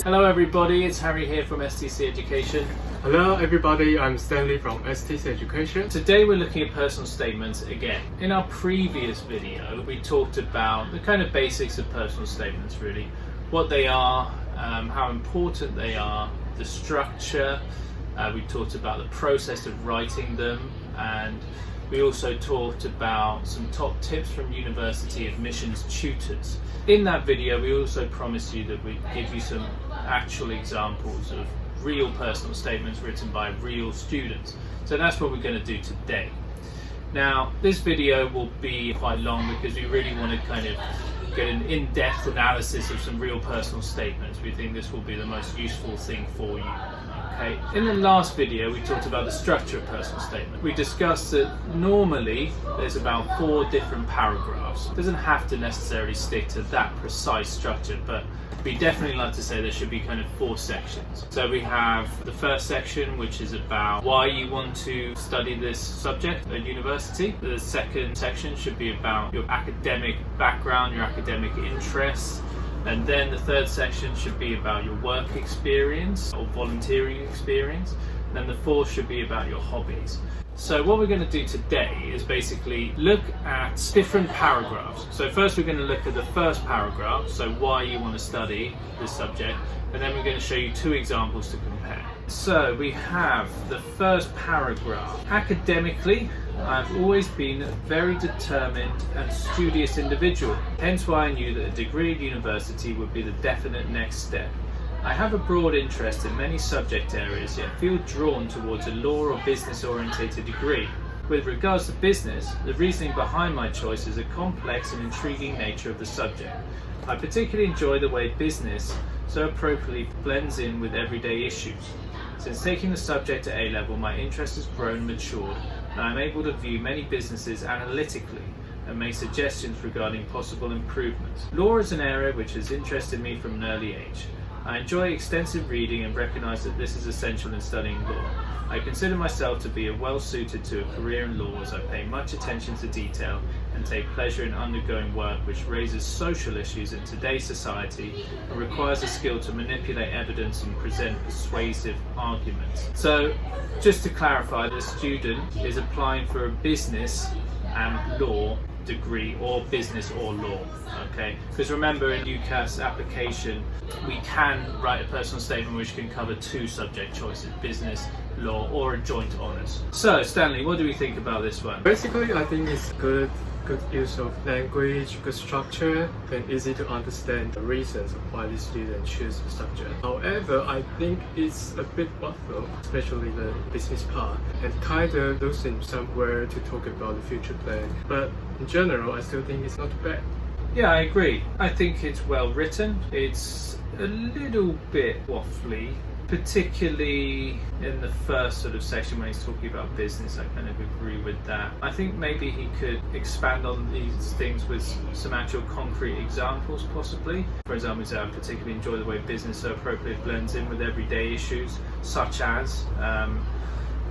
Hello everybody, it's Harry here from STC Education. Hello everybody, I'm Stanley from STC Education. Today we're looking at personal statements again. In our previous video, we talked about the kind of basics of personal statements really. What they are, how important they are, the structure. We talked about the process of writing them, and we also talked about some top tips from university admissions tutors. In that video, we also promised you that we'd give you some actual examples of real personal statements written by real students. So that's what we're going to do today. Now, this video will be quite long because we really want to kind of get an in-depth analysis of some real personal statements. We think this will be the most useful thing for you. Okay. In the last video, we talked about the structure of personal statement. We discussed that normally there's about 4 different paragraphs. It doesn't have to necessarily stick to that precise structure, but we definitely like to say there should be kind of 4 sections. So we have the first section, which is about why you want to study this subject at university. The second section should be about your academic background, your academic interests. And then the third section should be about your work experience or volunteering experience. And then the fourth should be about your hobbies. So what we're going to do today is basically look at different paragraphs. So first we're going to look at the first paragraph, so why you want to study this subject, and then we're going to show you 2 examples to compare. So we have the first paragraph. Academically, I've always been a very determined and studious individual, hence why I knew that a degree at university would be the definite next step. I have a broad interest in many subject areas, yet feel drawn towards a law or business-orientated degree. With regards to business, the reasoning behind my choice is a complex and intriguing nature of the subject. I particularly enjoy the way business so appropriately blends in with everyday issues. Since taking the subject at A-level, my interest has grown and matured, and I am able to view many businesses analytically and make suggestions regarding possible improvements. Law is an area which has interested me from an early age. I enjoy extensive reading and recognise that this is essential in studying law. I consider myself to be well suited to a career in law, as I pay much attention to detail and take pleasure in undergoing work which raises social issues in today's society and requires a skill to manipulate evidence and present persuasive arguments. So, just to clarify, the student is applying for a business and law degree, or business or law, okay? Because remember, in UCAS application, we can write a personal statement which can cover 2 subject choices, business, law, or a joint honours. So, Stanley, what do we think about this one? Basically, I think it's good use of language, good structure, and easy to understand the reasons of why the student choose the subject. However, I think it's a bit waffle, especially the business part, and kind of losing somewhere to talk about the future plan. But in general, I still think it's not bad. Yeah, I agree. I think it's well written. It's a little bit waffly, particularly in the first sort of section when he's talking about business. I kind of agree with that. I think maybe he could expand on these things with some actual concrete examples, possibly. For example, I particularly enjoy the way business so appropriately blends in with everyday issues, such as.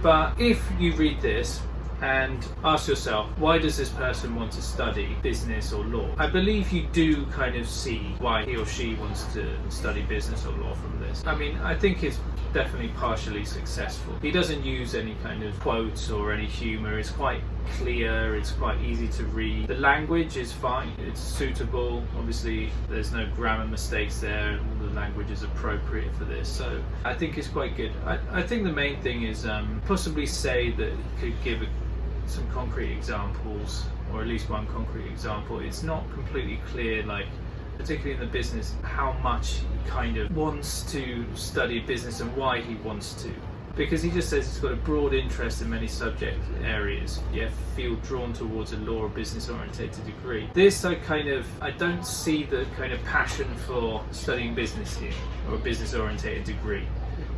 But if you read this and ask yourself, why does this person want to study business or law? I believe you do kind of see why he or she wants to study business or law from this. I mean, I think it's definitely partially successful. He doesn't use any kind of quotes or any humour. It's quite clear, it's quite easy to read. The language is fine, it's suitable. Obviously, there's no grammar mistakes there, and all the language is appropriate for this. So I think it's quite good. I think the main thing is possibly say that he could give some concrete examples, or at least one concrete example. It's not completely clear, like particularly in the business, how much he kind of wants to study business and why he wants to. Because he just says he's got a broad interest in many subject areas, yet feel drawn towards a law or business orientated degree. This I don't see the kind of passion for studying business here, or a business orientated degree.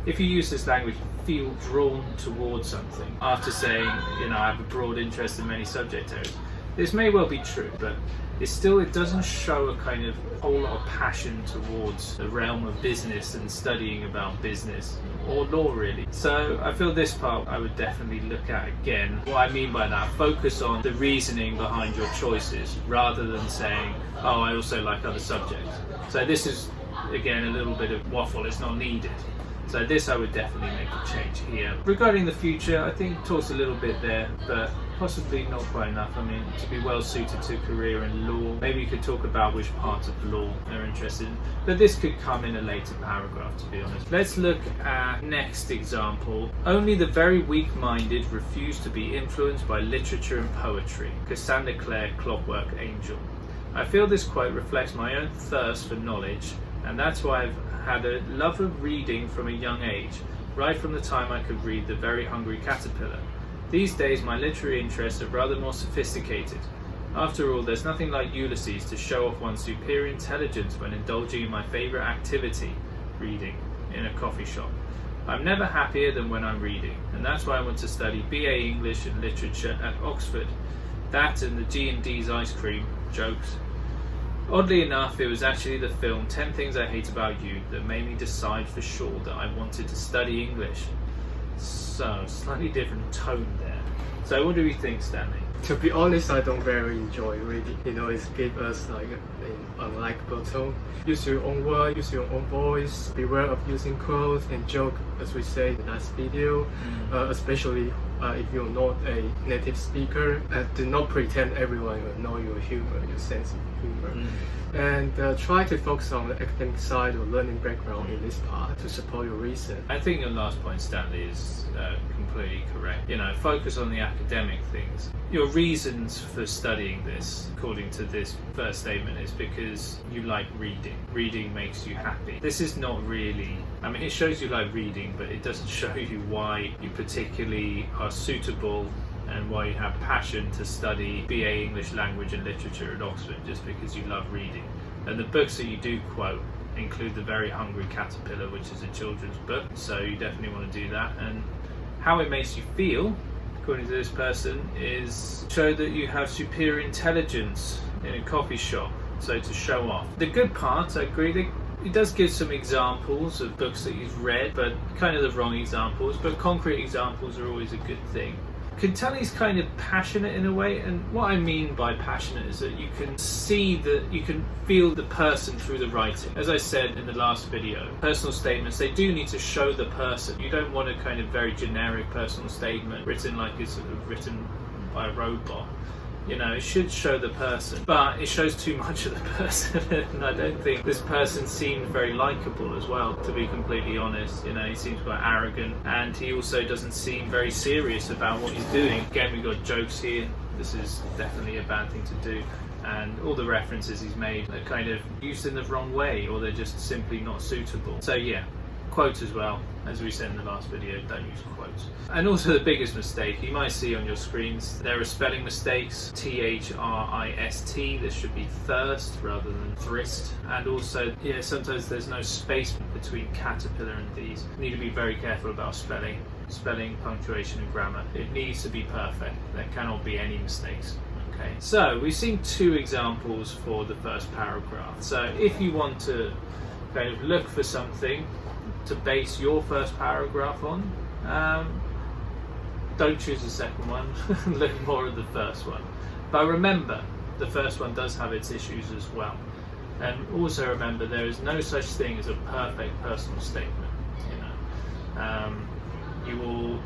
If you use this language, feel drawn towards something, after saying, I have a broad interest in many subject areas, this may well be true, but it doesn't show a kind of whole lot of passion towards the realm of business and studying about business or law, really. So I feel this part I would definitely look at again. What I mean by that, focus on the reasoning behind your choices rather than saying, oh, I also like other subjects. So this is again, a little bit of waffle. It's not needed. So this I would definitely make a change here. Regarding the future, I think it talks a little bit there, but possibly not quite enough. I mean, to be well suited to a career in law, maybe you could talk about which parts of law they're interested in, but this could come in a later paragraph, to be honest. Let's look at next example. Only the very weak-minded refuse to be influenced by literature and poetry. Cassandra Clare, Clockwork Angel. I feel this quote reflects my own thirst for knowledge, and that's why I've had a love of reading from a young age, right from the time I could read The Very Hungry Caterpillar. These days my literary interests are rather more sophisticated. After all, there's nothing like Ulysses to show off one's superior intelligence when indulging in my favourite activity, reading, in a coffee shop. I'm never happier than when I'm reading, and that's why I want to study BA English and Literature at Oxford. That and the G&D's ice cream, jokes. Oddly enough, it was actually the film 10 Things I Hate About You that made me decide for sure that I wanted to study English. So, slightly different tone there. So what do you think, Stanley? To be honest, I don't very enjoy reading. You know, it gives us like an unlikable tone. Use your own word, use your own voice. Beware of using quotes and joke, as we say in the last video. Especially if you're not a native speaker. Do not pretend everyone will know your humor, your sense of humor. And try to focus on the academic side or learning background in this part to support your reason. I think your last point, Stanley, is completely correct. You know, focus on the academic things. Your reasons for studying this, according to this first statement, is because you like reading. Reading makes you happy. This is not really, I mean, it shows you like reading, but it doesn't show you why you particularly are suitable and why you have passion to study BA English Language and Literature at Oxford just because you love reading. And the books that you do quote include The Very Hungry Caterpillar, which is a children's book, so you definitely want to do that. And how it makes you feel, according to this person, is show that you have superior intelligence in a coffee shop, so to show off. The good part, I agree, it does give some examples of books that you've read, but kind of the wrong examples, but concrete examples are always a good thing. Can tell he's kind of passionate in a way, and what I mean by passionate is that you can see that you can feel the person through the writing. As I said in the last video, personal statements, they do need to show the person. You don't want a kind of very generic personal statement written like it's sort of written by a robot. You know, it should show the person, but it shows too much of the person, and I don't think this person seemed very likable as well, to be completely honest. You know, he seems quite arrogant, and he also doesn't seem very serious about what he's doing. Again, we've got jokes here. This is definitely a bad thing to do, and all the references he's made are kind of used in the wrong way, or they're just simply not suitable. So yeah, quotes as well, as we said in the last video, don't use quotes. And also the biggest mistake you might see on your screens, there are spelling mistakes. T-H-R-I-S-T, this should be thirst rather than thrist. And also, yeah, sometimes there's no space between caterpillar and these. You need to be very careful about spelling, punctuation and grammar. It needs to be perfect. There cannot be any mistakes. Okay, so we've seen two examples for the first paragraph. So if you want to kind of look for something to base your first paragraph on, don't choose the second one, look more at the first one. But remember, the first one does have its issues as well. And also remember, there is no such thing as a perfect personal statement. You know, you will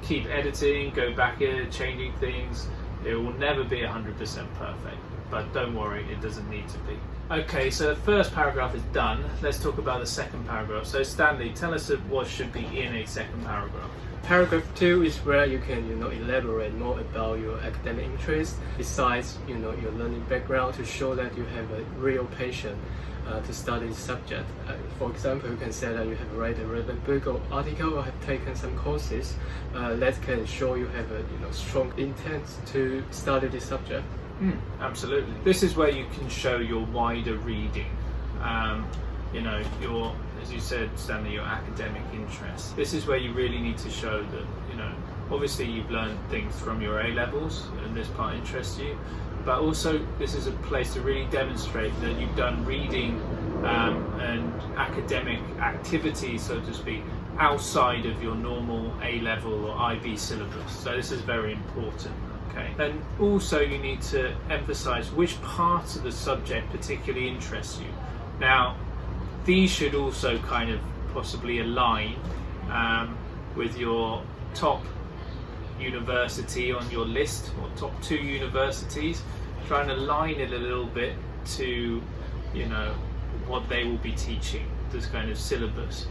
keep editing, go back in, changing things. It will never be 100% perfect, but don't worry, it doesn't need to be. Okay, so the first paragraph is done. Let's talk about the second paragraph. So Stanley, tell us what should be in a second paragraph. Paragraph 2 is where you can, elaborate more about your academic interest, besides, your learning background, to show that you have a real passion to study the subject. For example, you can say that you have read a relevant book or article or have taken some courses that can show you have a strong intent to study the subject. Absolutely. This is where you can show your wider reading. Your, as you said, Stanley, your academic interest. This is where you really need to show that, obviously you've learned things from your A-levels and this part interests you, but also this is a place to really demonstrate that you've done reading and academic activities, so to speak, outside of your normal A-level or IB syllabus. So this is very important. Okay. And also you need to emphasize which parts of the subject particularly interest you. Now, these should also kind of possibly align with your top university on your list, or top 2 universities. Try and align it a little bit to, you know, what they will be teaching, this kind of syllabus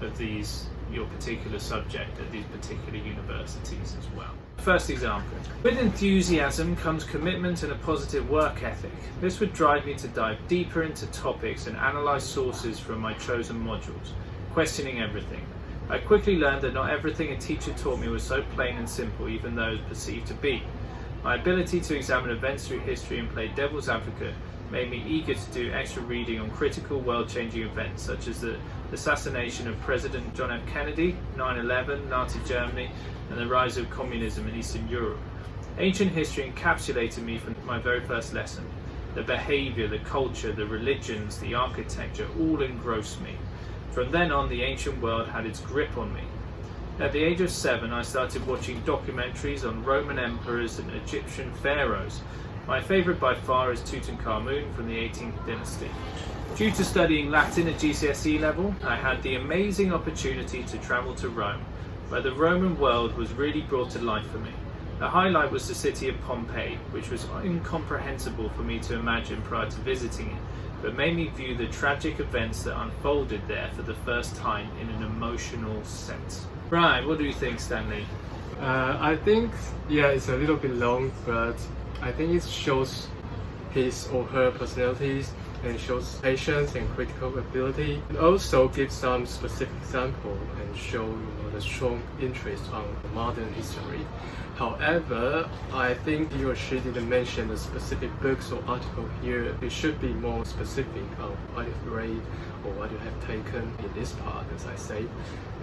of these, your particular subject at these particular universities as well. First example. With enthusiasm comes commitment and a positive work ethic. This would drive me to dive deeper into topics and analyze sources from my chosen modules, questioning everything. I quickly learned that not everything a teacher taught me was so plain and simple, even though it was perceived to be. My ability to examine events through history and play devil's advocate made me eager to do extra reading on critical world-changing events such as the assassination of President John F. Kennedy, 9/11, Nazi Germany, and the rise of communism in Eastern Europe. Ancient history encapsulated me from my very first lesson. The behaviour, the culture, the religions, the architecture all engrossed me. From then on, the ancient world had its grip on me. At the age of 7, I started watching documentaries on Roman emperors and Egyptian pharaohs. My favourite by far is Tutankhamun from the 18th dynasty. Due to studying Latin at GCSE level, I had the amazing opportunity to travel to Rome, where the Roman world was really brought to life for me. The highlight was the city of Pompeii, which was incomprehensible for me to imagine prior to visiting it, but made me view the tragic events that unfolded there for the first time in an emotional sense. Right, what do you think, Stanley? I think, yeah, it's a little bit long, but I think it shows his or her personalities and shows patience and critical ability, and also gives some specific example and show the strong interest on modern history. However, I think he or she didn't mention the specific books or article here. It should be more specific on what you've read or what you have taken in this part, as I say.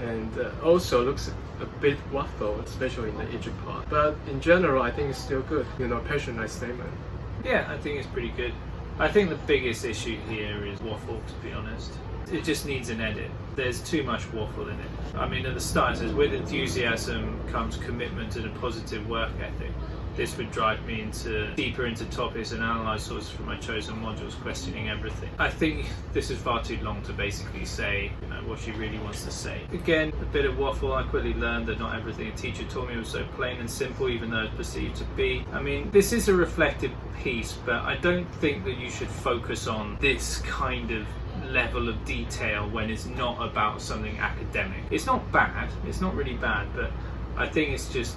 And also looks a bit waffled, especially in the Egypt part. But in general, I think it's still good. Passionate statement. Yeah, I think it's pretty good. I think the biggest issue here is waffle, to be honest. It just needs an edit. There's too much waffle in it. I mean, at the start it says, with enthusiasm comes commitment and a positive work ethic. This would drive me deeper into topics and analyze sources from my chosen modules, questioning everything. I think this is far too long to basically say what she really wants to say. Again, a bit of waffle. I quickly learned that not everything a teacher taught me was so plain and simple, even though it's perceived to be. I mean, this is a reflective piece, but I don't think that you should focus on this kind of level of detail when it's not about something academic. It's not bad, it's not really bad, but I think it's just,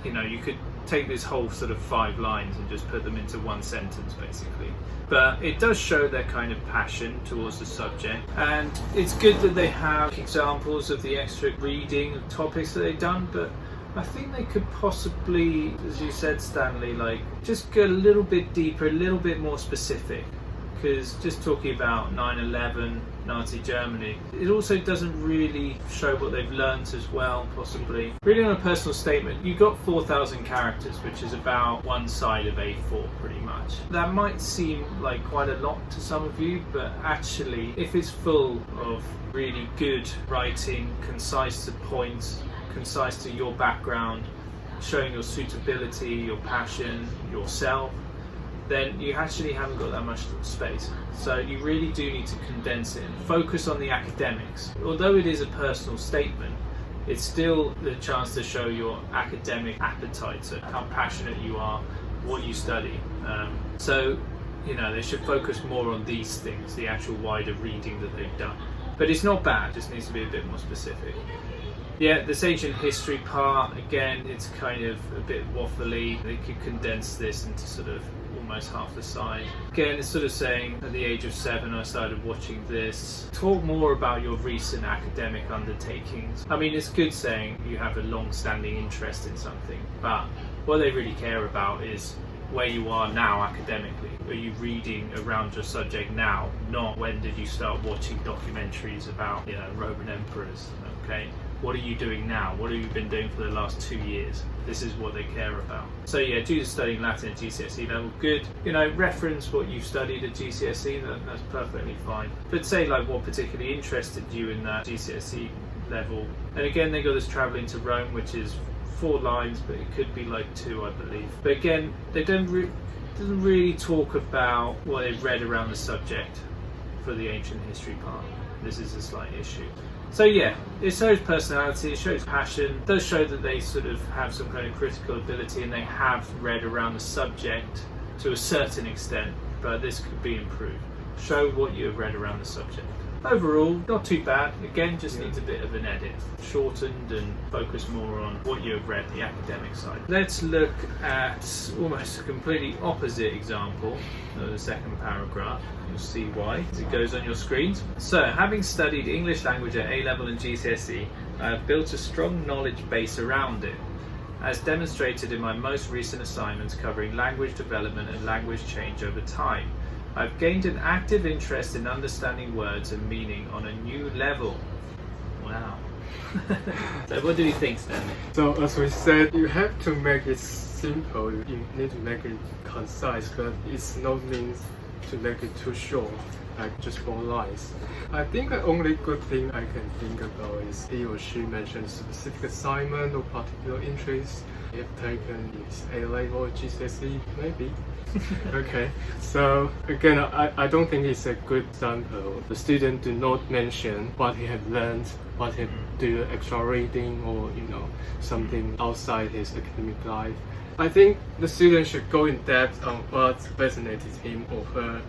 you could take this whole sort of 5 lines and just put them into one sentence basically. But it does show their kind of passion towards the subject, and it's good that they have examples of the extra reading of topics that they've done, but I think they could possibly, as you said, Stanley, just go a little bit deeper, a little bit more specific. Because just talking about 9/11, Nazi Germany, it also doesn't really show what they've learnt as well, possibly. Reading on a personal statement, you've got 4,000 characters, which is about one side of A4 pretty much. That might seem like quite a lot to some of you, but actually, if it's full of really good writing, concise to points, concise to your background, showing your suitability, your passion, yourself, then you actually haven't got that much space. So you really do need to condense it and focus on the academics. Although it is a personal statement, it's still the chance to show your academic appetite, so how passionate you are, what you study. So they should focus more on these things, the actual wider reading that they've done. But it's not bad, it just needs to be a bit more specific. Yeah, this ancient history part, again, it's kind of a bit waffly. They could condense this into sort of almost half the side. Again, it's sort of saying, at the age of 7, I started watching this. Talk more about your recent academic undertakings. I mean, it's good saying you have a long-standing interest in something, but what they really care about is where you are now academically. Are you reading around your subject now? Not when did you start watching documentaries about, Roman emperors, okay? What are you doing now? What have you been doing for the last 2 years? This is what they care about. So yeah, due to studying Latin at GCSE level, good. Reference what you studied at GCSE, that's perfectly fine. But say what particularly interested you in that GCSE level. And again, they got this travelling to Rome, which is 4 lines, but it could be 2, I believe. But again, they doesn't really talk about what they've read around the subject. for the ancient history part. This is a slight issue. So yeah, it shows personality, it shows passion, it does show that they sort of have some kind of critical ability and they have read around the subject to a certain extent, but this could be improved. Show what you have read around the subject. Overall, not too bad. Again, just needs a bit of an edit. Shortened and focus more on what you have read, the academic side. Let's look at almost a completely opposite example of the second paragraph. You'll see why as it goes on your screens. So, having studied English language at A-level and GCSE, I have built a strong knowledge base around it, as demonstrated in my most recent assignments covering language development and language change over time. I've gained an active interest in understanding words and meaning on a new level. Wow. So what do you think, Stanley? So as we said, you have to make it simple, you need to make it concise, but it's no means to make it too short, like just 4 lines. I think the only good thing I can think about is he or she mentioned specific assignment or particular interest. If taken is A-level or GCSE, maybe. Okay, so again, I don't think it's a good example. The student do not mention what he have learned, what he do extra reading, or something outside his academic life. I think the student should go in depth on what fascinated him or her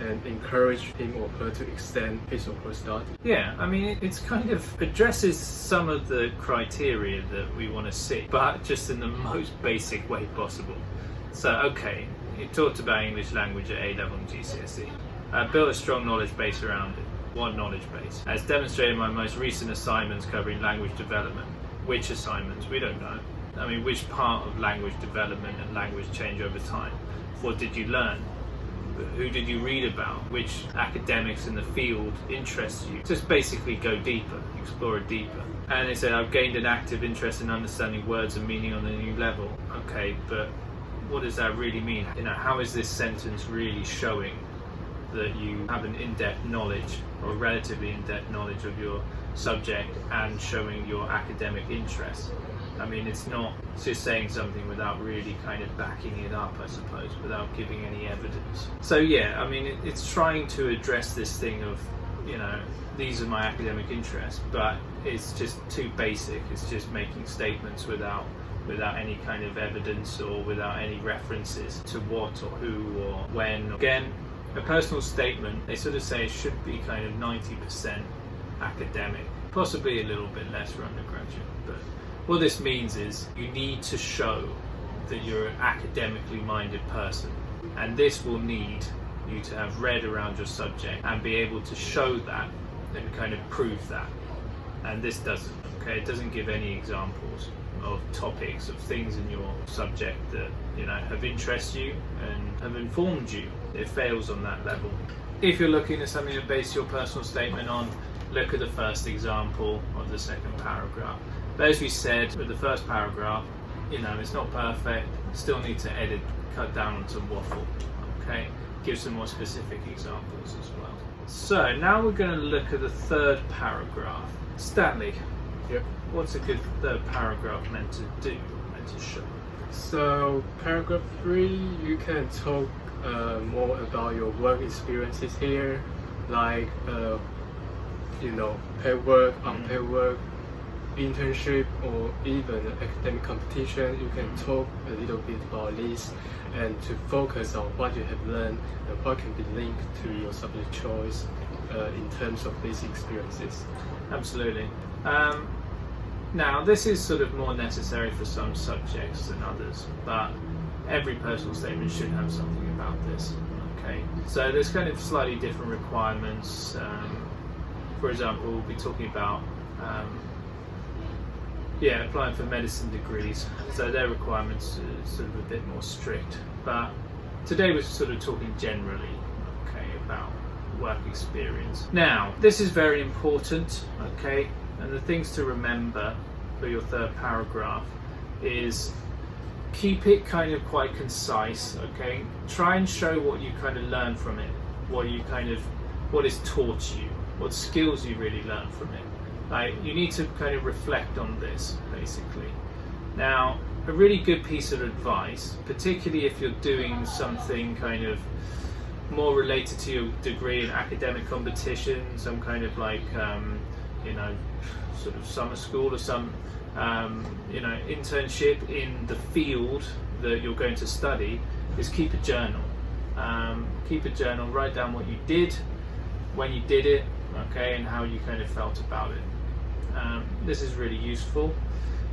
and encourage him or her to extend his or her study. Yeah, I mean, it's kind of addresses some of the criteria that we want to see, but just in the most basic way possible. So, okay, you talked about English language at A-level and GCSE. I built a strong knowledge base around it. What knowledge base? As demonstrated in my most recent assignments covering language development. Which assignments? We don't know. I mean, which part of language development and language change over time? What did you learn? Who did you read about? Which academics in the field interest you? Just basically go deeper, explore it deeper. And they said, I've gained an active interest in understanding words and meaning on a new level. Okay, but what does that really mean? How is this sentence really showing that you have an in-depth knowledge or relatively in-depth knowledge of your subject and showing your academic interest? I mean, it's not just saying something without really kind of backing it up, I suppose, without giving any evidence. So yeah, I mean, it's trying to address this thing of, these are my academic interests, but it's just too basic. It's just making statements without any kind of evidence or without any references to what or who or when. Again, a personal statement, they sort of say it should be kind of 90% academic, possibly a little bit less for undergraduate, but what this means is you need to show that you're an academically minded person, and this will need you to have read around your subject and be able to show that and kind of prove that. And this doesn't, okay? It doesn't give any examples of topics, of things in your subject that have interested you and have informed you. It fails on that level. If you're looking at something to base your personal statement on, look at the first example of the second paragraph. But as we said with the first paragraph, it's not perfect, still need to edit, cut down on some waffle, okay? Give some more specific examples as well. So now we're going to look at the third paragraph. Stanley, Yep. What's a good third paragraph meant to do, meant to show? So paragraph 3, you can talk more about your work experiences here, like paid work, unpaid work, internship, or even academic competition. You can talk a little bit about this and to focus on what you have learned and what can be linked to your subject choice in terms of these experiences. Absolutely. Now, this is sort of more necessary for some subjects than others, but every personal statement should have something about this. Okay, so there's kind of slightly different requirements. For example, we'll be talking about applying for medicine degrees, so their requirements are sort of a bit more strict. But today we're sort of talking generally, okay, about work experience. Now, this is very important, okay, and the things to remember for your third paragraph is keep it kind of quite concise, okay? Try and show what you kind of learn from it, what is taught you, what skills you really learn from it. Like, you need to kind of reflect on this, basically. Now, a really good piece of advice, particularly if you're doing something kind of more related to your degree in academic competition, some kind of like sort of summer school or some internship in the field that you're going to study, is keep a journal. Keep a journal, write down what you did, when you did it, okay, and how you kind of felt about it. This is really useful,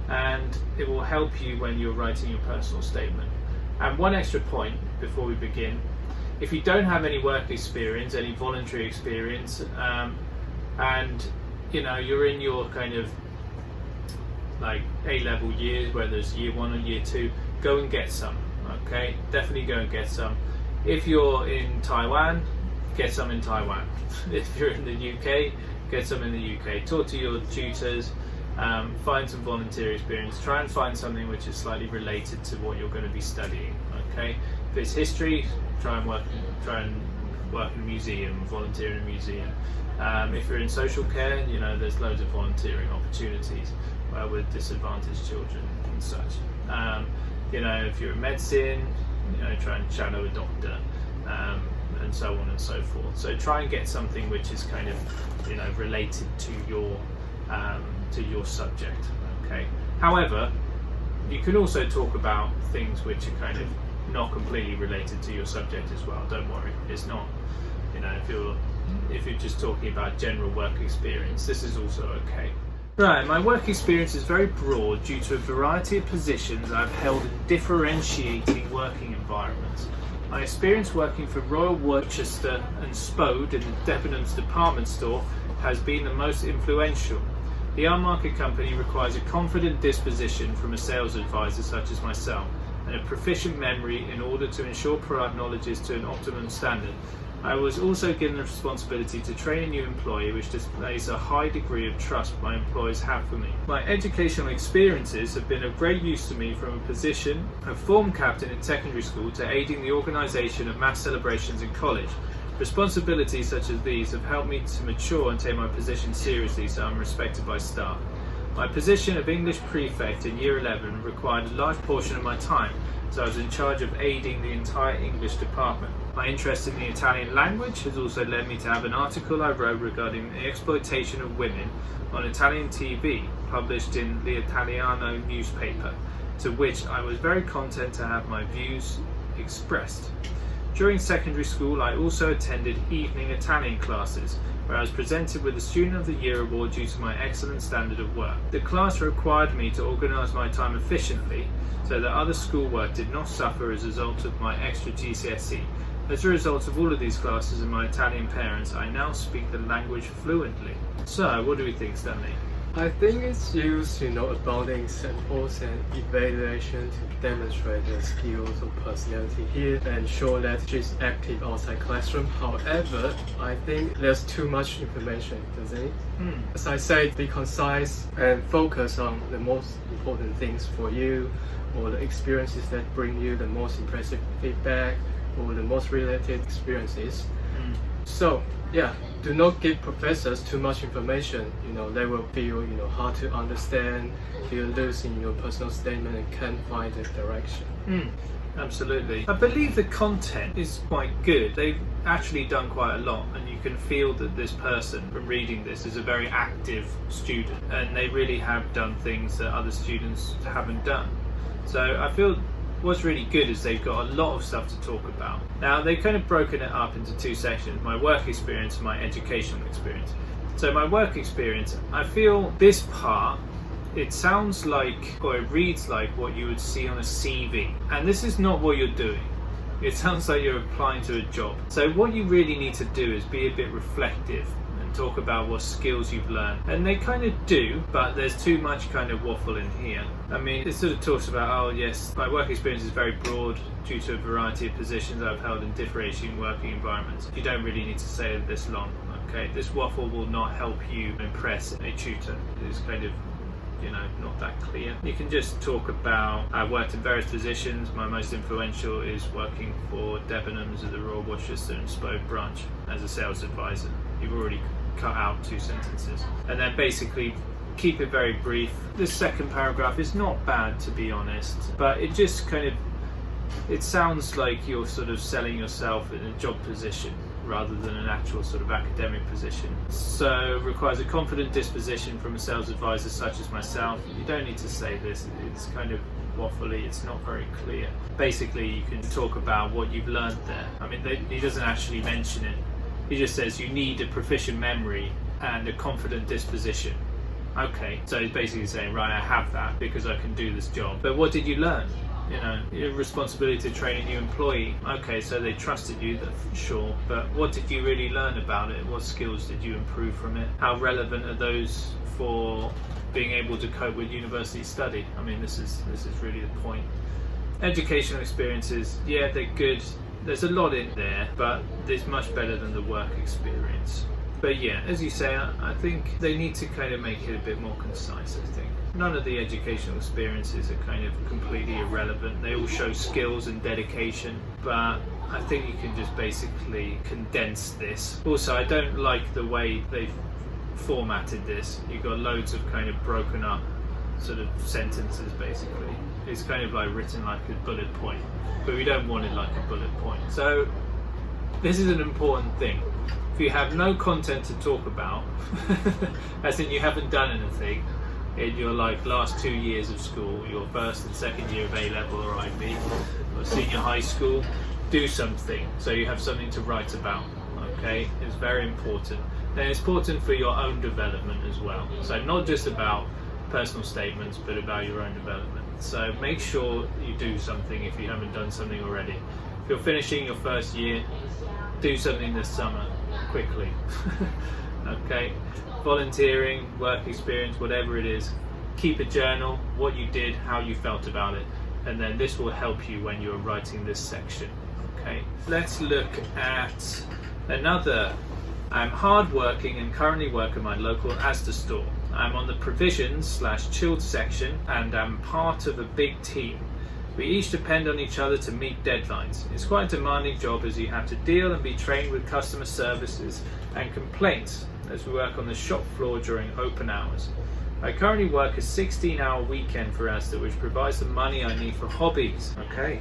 and it will help you when you're writing your personal statement. And one extra point before we begin: if you don't have any work experience, any voluntary experience, and you're in your kind of like A-level years, whether it's year 1 or year 2, go and get some. Okay, definitely go and get some. If you're in Taiwan, get some in Taiwan. If you're in the UK, get some in the UK. Talk to your tutors, find some volunteer experience. Try and find something which is slightly related to what you're going to be studying. Okay, if it's history, try and work in a museum, volunteer in a museum. If you're in social care, there's loads of volunteering opportunities with disadvantaged children and such. If you're in medicine, try and shadow a doctor, and so on and so forth. So try and get something which is kind of related to your subject. Okay. However, you can also talk about things which are kind of not completely related to your subject as well. Don't worry, it's not. If you're just talking about general work experience, this is also okay. Right, my work experience is very broad due to a variety of positions I've held in differentiating working environments. My experience working for Royal Worcester and Spode in the Debenhams department store has been the most influential. The unmarket company requires a confident disposition from a sales advisor such as myself, and a proficient memory in order to ensure product knowledge is to an optimum standard. I was also given the responsibility to train a new employee, which displays a high degree of trust my employers have for me. My educational experiences have been of great use to me, from a position of form captain in secondary school to aiding the organisation of mass celebrations in college. Responsibilities such as these have helped me to mature and take my position seriously, so I'm respected by staff. My position of English prefect in Year 11 required a large portion of my time, so I was in charge of aiding the entire English department. My interest in the Italian language has also led me to have an article I wrote regarding the exploitation of women on Italian TV, published in the Italiano newspaper, to which I was very content to have my views expressed. During secondary school, I also attended evening Italian classes, where I was presented with the Student of the Year award due to my excellent standard of work. The class required me to organise my time efficiently, so that other schoolwork did not suffer as a result of my extra GCSE. As a result of all of these classes and my Italian parents, I now speak the language fluently. So, what do we think, Stanley? I think it's used, abounding samples and evaluation to demonstrate the skills or personality here and show that she's active outside classroom. However, I think there's too much information, doesn't it? As I said, be concise and focus on the most important things for you, or the experiences that bring you the most impressive feedback, or the most related experiences. So, do not give professors too much information. They will feel, hard to understand, feel loose in your personal statement and can't find the direction. Absolutely. I believe the content is quite good. They've actually done quite a lot, and you can feel that this person, from reading this, is a very active student, and they really have done things that other students haven't done. So I feel what's really good is they've got a lot of stuff to talk about. Now, they've kind of broken it up into two sections: my work experience and my educational experience. So my work experience, I feel this part, it sounds like, or it reads like what you would see on a CV, and this is not what you're doing. It sounds like you're applying to a job. So what you really need to do is be a bit reflective and talk about what skills you've learned. And they kind of do, but there's too much kind of waffle in here. I mean, it sort of talks about, oh yes, my work experience is very broad due to a variety of positions I've held in differentiating working environments. You don't really need to say it this long, okay? This waffle will not help you impress a tutor. It's kind of, not that clear. You can just talk about, I've worked in various positions. My most influential is working for Debenhams at the Royal Worcester and Spode branch as a sales advisor. You've already cut out 2 sentences. And then basically keep it very brief. The second paragraph is not bad, to be honest, but it just kind of it sounds like you're sort of selling yourself in a job position rather than an actual sort of academic position. So requires a confident disposition from a sales advisor such as myself. You don't need to say this, it's kind of waffly, it's not very clear. Basically, you can talk about what you've learned there. I mean, he doesn't actually mention it. He just says you need a proficient memory and a confident disposition. Okay, so he's basically saying, right, I have that because I can do this job. But what did you learn? You know, your responsibility to train a new employee. Okay, so they trusted you, that's sure. But what did you really learn about it? What skills did you improve from it? How relevant are those for being able to cope with university study? I mean, this is really the point. Educational experiences, yeah, they're good. There's a lot in there, but it's much better than the work experience. But yeah, as you say, I think they need to kind of make it a bit more concise, I think. None of the educational experiences are kind of completely irrelevant. They all show skills and dedication, but I think you can just basically condense this. Also, I don't like the way they've formatted this. You've got loads of kind of broken up sort of sentences, basically. It's kind of like written like a bullet point, but we don't want it like a bullet point. So this is an important thing. If you have no content to talk about, as in you haven't done anything in your like last 2 years of school, your first and second year of A-level or IB, or senior high school, do something so you have something to write about. Okay, it's very important. And it's important for your own development as well. So not just about personal statements, but about your own development. So make sure you do something if you haven't done something already. If you're finishing your first year, do something this summer, quickly. Okay, volunteering, work experience, whatever it is, keep a journal, what you did, how you felt about it, and then this will help you when you're writing this section. Okay, let's look at another. I'm hardworking and currently work at my local Asda store. I'm on the provisions/chilled section and I'm part of a big team. We each depend on each other to meet deadlines. It's quite a demanding job as you have to deal and be trained with customer services and complaints as we work on the shop floor during open hours. I currently work a 16-hour weekend for Asda, which provides the money I need for hobbies. Okay,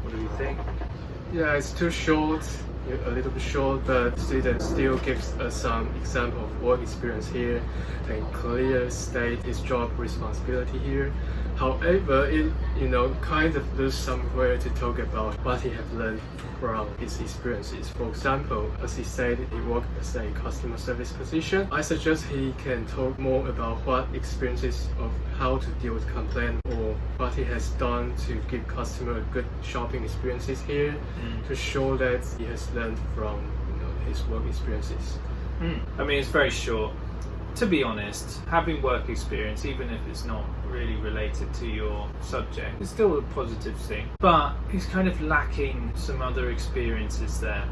what do you think? Yeah, it's too short, a little bit short, but student still gives us some example of work experience here and clear state his job responsibility here. However, it kind of lose somewhere to talk about what he have learned from his experiences. For example, as he said, he worked as a customer service position. I suggest he can talk more about what experiences of how to deal with complaint or what he has done to give customer good shopping experiences here to show that he has learned from his work experiences. I mean, it's very short. To be honest, having work experience, even if it's not really related to your subject, it's still a positive thing. But he's kind of lacking some other experiences there.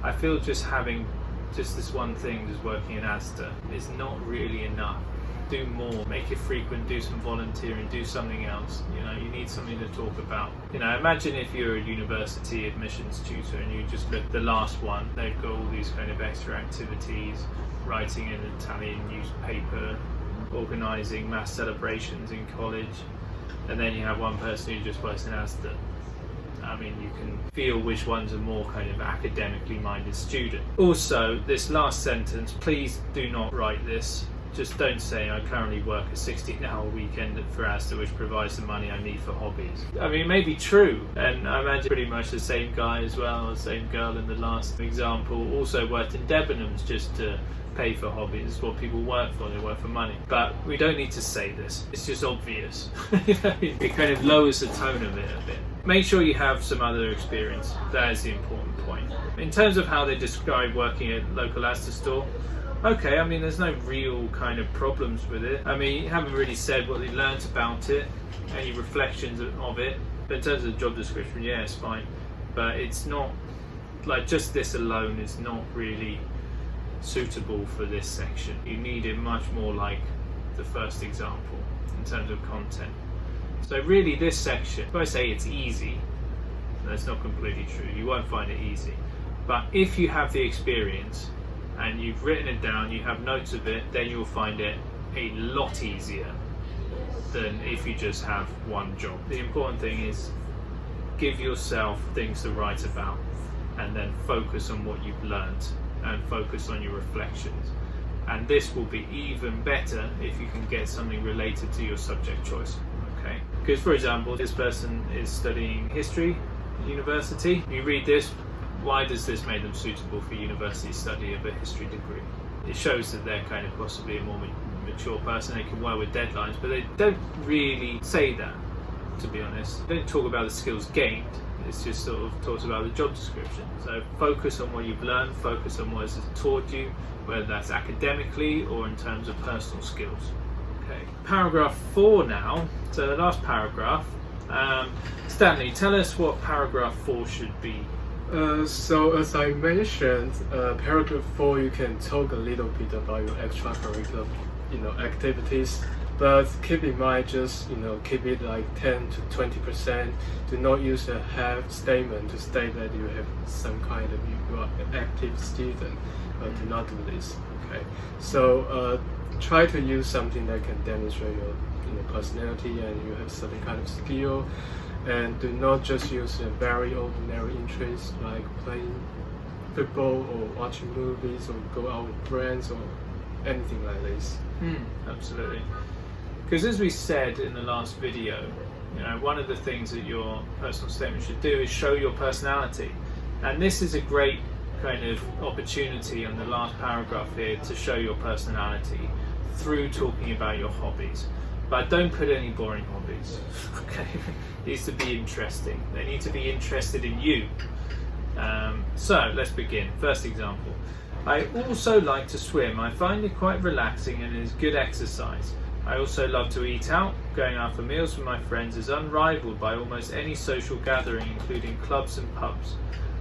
I feel just having just this one thing, just working in Asda, is not really enough. Do more, make it frequent, do some volunteering, do something else. You need something to talk about. Imagine if you're a university admissions tutor and you just look at the last one, they've got all these kind of extra activities, writing in an Italian newspaper, organising mass celebrations in college, and then you have one person who just works in Asda. I mean, you can feel which one's a more kind of academically minded student. Also, this last sentence, please do not write this. Just don't say I currently work a 16-hour weekend for Asda, which provides the money I need for hobbies. I mean, it may be true, and I imagine pretty much the same guy as well, the same girl in the last example, also worked in Debenhams just to pay for hobbies. It's what people work for, they work for money. But we don't need to say this, it's just obvious. It kind of lowers the tone of it a bit. Make sure you have some other experience, that is the important point. In terms of how they describe working at local Asda store, okay, I mean, there's no real kind of problems with it. I mean, you haven't really said what they learnt about it, any reflections of it. But in terms of the job description, yeah, it's fine. But it's not, like, just this alone is not really suitable for this section. You need it much more like the first example in terms of content. So really this section, if I say it's easy, that's not completely true. You won't find it easy. But if you have the experience, and you've written it down, you have notes of it, then you'll find it a lot easier than if you just have one job. The important thing is give yourself things to write about, and then focus on what you've learned and focus on your reflections. And this will be even better if you can get something related to your subject choice. Okay, because for example, this person is studying history at university. You read this, why does this make them suitable for university study of a history degree? It shows that they're kind of possibly a more mature person. They can work with deadlines, but they don't really say that, to be honest. They don't talk about the skills gained. It's just sort of talks about the job description. So focus on what you've learned, focus on what it's taught you, whether that's academically or in terms of personal skills. Okay. Paragraph 4 now, so the last paragraph. Stanley, tell us what paragraph 4 should be. So as I mentioned, paragraph 4, you can talk a little bit about your extracurricular, activities, but keep in mind, just keep it like 10 to 20%. Do not use a have statement to state that you have some kind of you are an active student. Do not do this. Okay, so try to use something that can demonstrate your personality and you have certain kind of skill. And do not just use a very ordinary interest like playing football or watching movies or go out with friends or anything like this. Absolutely. Because as we said in the last video, one of the things that your personal statement should do is show your personality. And this is a great kind of opportunity on the last paragraph here to show your personality through talking about your hobbies. But don't put any boring hobbies. Okay, it needs to be interesting. They need to be interested in you. So let's begin. First example. I also like to swim. I find it quite relaxing and is good exercise. I also love to eat out. Going out for meals with my friends is unrivaled by almost any social gathering, including clubs and pubs.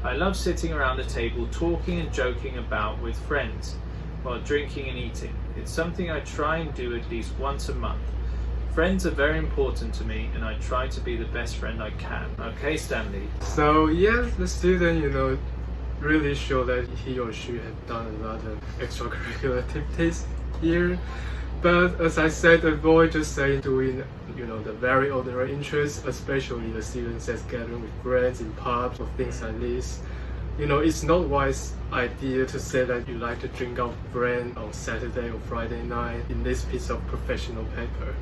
I love sitting around a table talking and joking about with friends while drinking and eating. It's something I try and do at least once a month. Friends are very important to me and I try to be the best friend I can. Okay, Stanley. So yes, the student, really show that he or she have done a lot of extracurricular activities here. But as I said, avoid just saying doing, the very ordinary interests, especially the students that's gathering with friends in pubs or things like this. It's not wise idea to say that you like to drink out with friends on Saturday or Friday night in this piece of professional paper.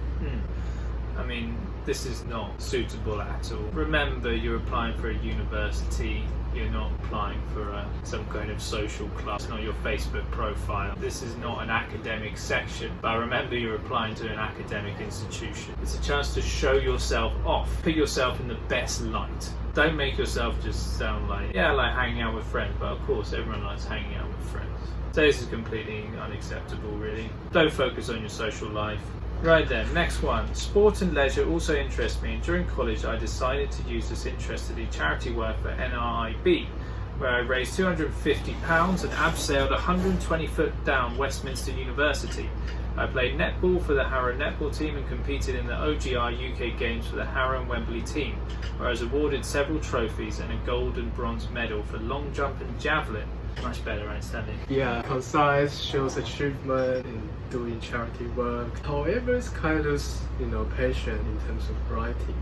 I mean, this is not suitable at all. Remember, you're applying for a university. You're not applying for some kind of social club. It's not your Facebook profile. This is not an academic section. But remember, you're applying to an academic institution. It's a chance to show yourself off. Put yourself in the best light. Don't make yourself just sound like, like hanging out with friends. But of course, everyone likes hanging out with friends. So this is completely unacceptable, really. Don't focus on your social life. Right then, next one. Sport and leisure also interest me, and during college I decided to use this interest to do charity work for NRIB, where I raised £250 and abseiled 120 foot down Westminster University. I played netball for the Harrow netball team and competed in the OGR UK Games for the Harrow and Wembley team, where I was awarded several trophies and a gold and bronze medal for long jump and javelin. Much better, right, Stanley? Yeah, concise, shows achievement in doing charity work. However, it's kind of, patient in terms of writing.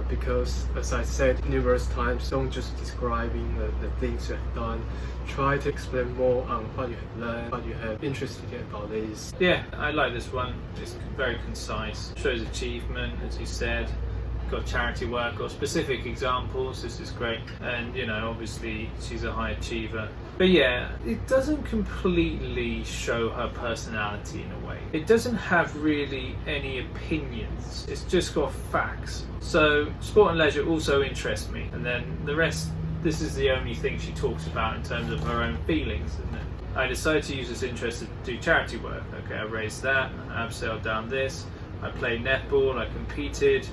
Because, as I said, numerous times, don't just describing the things you have done. Try to explain more on what you have learned, what you have interested about this. Yeah, I like this one. It's very concise. Shows achievement, as you said. Got charity work or specific examples. This is great, and obviously she's a high achiever. But yeah, it doesn't completely show her personality in a way. It doesn't have really any opinions. It's just got facts. So sport and leisure also interest me, and then the rest. This is the only thing she talks about in terms of her own feelings, isn't it? I decided to use this interest to do charity work. Okay, I raised that. I abseiled down this. I played netball. I competed.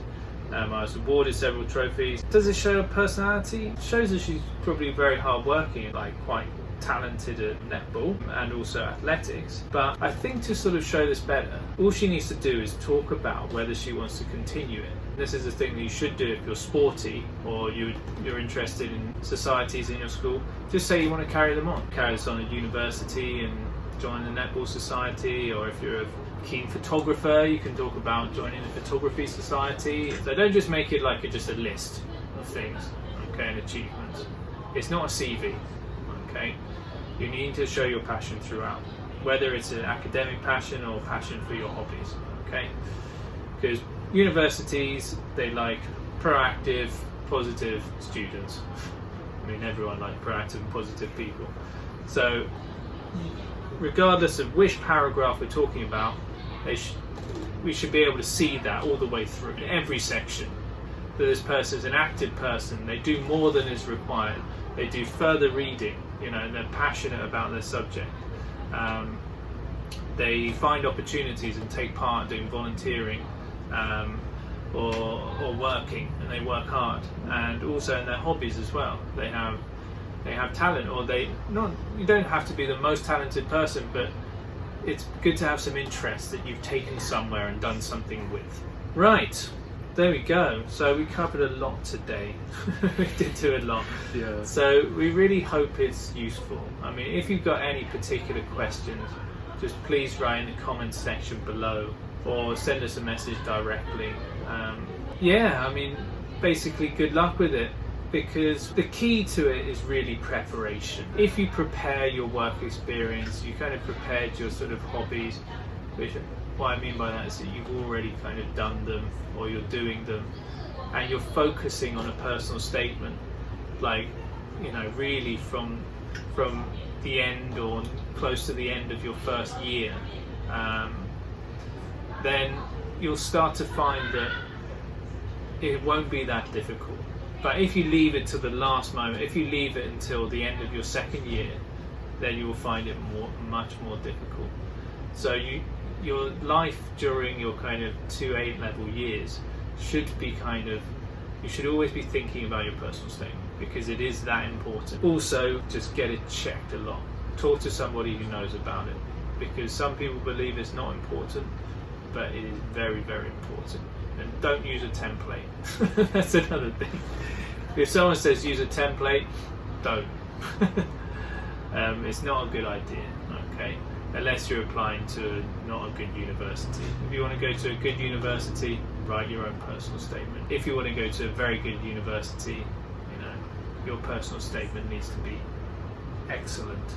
I was awarded several trophies. Does it show her personality? It shows that she's probably very hardworking, quite talented at netball and also athletics. But I think to sort of show this better, all she needs to do is talk about whether she wants to continue it. This is the thing that you should do if you're sporty or you're interested in societies in your school. Just say you want to carry them on. Carry this on at university and join the netball society, or if you're a keen photographer, you can talk about joining a photography society. So don't just make it just a list of things, okay, and achievements. It's not a CV, okay? You need to show your passion throughout, whether it's an academic passion or passion for your hobbies, okay? Because universities, they like proactive, positive students. I mean, everyone likes proactive and positive people. So, regardless of which paragraph we're talking about, we should be able to see that all the way through in every section. That this person is an active person, they do more than is required, they do further reading, you know, they're passionate about their subject. They find opportunities and take part doing volunteering or working, and they work hard, and also in their hobbies as well. They have talent, or you don't have to be the most talented person, but it's good to have some interest that you've taken somewhere and done something with. Right, there we go. So we covered a lot today. We did do a lot. Yeah. So we really hope it's useful. I mean, if you've got any particular questions, just please write in the comments section below, or send us a message directly. Yeah, I mean, basically good luck with it, because the key to it is really preparation. If you prepare your work experience, you kind of prepared your sort of hobbies, which what I mean by that is that you've already kind of done them, or you're doing them, and you're focusing on a personal statement, like, you know, really from the end or close to the end of your first year, then you'll start to find that it won't be that difficult. But if you leave it to the last moment, if you leave it until the end of your second year, then you will find it much more difficult. So your life during your kind of 2 A-level years should be you should always be thinking about your personal statement, because it is that important. Also, just get it checked a lot. Talk to somebody who knows about it, because some people believe it's not important, but it is very, very important. And don't use a template. That's another thing. If someone says use a template, don't. It's not a good idea, okay? Unless you're applying to not a good university. If you want to go to a good university, write your own personal statement. If you want to go to a very good university, you know, your personal statement needs to be excellent,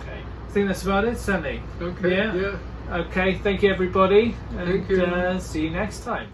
okay? I think that's about it, Sammy. Okay, yeah. Okay, thank you everybody, and Thank you. See you next time.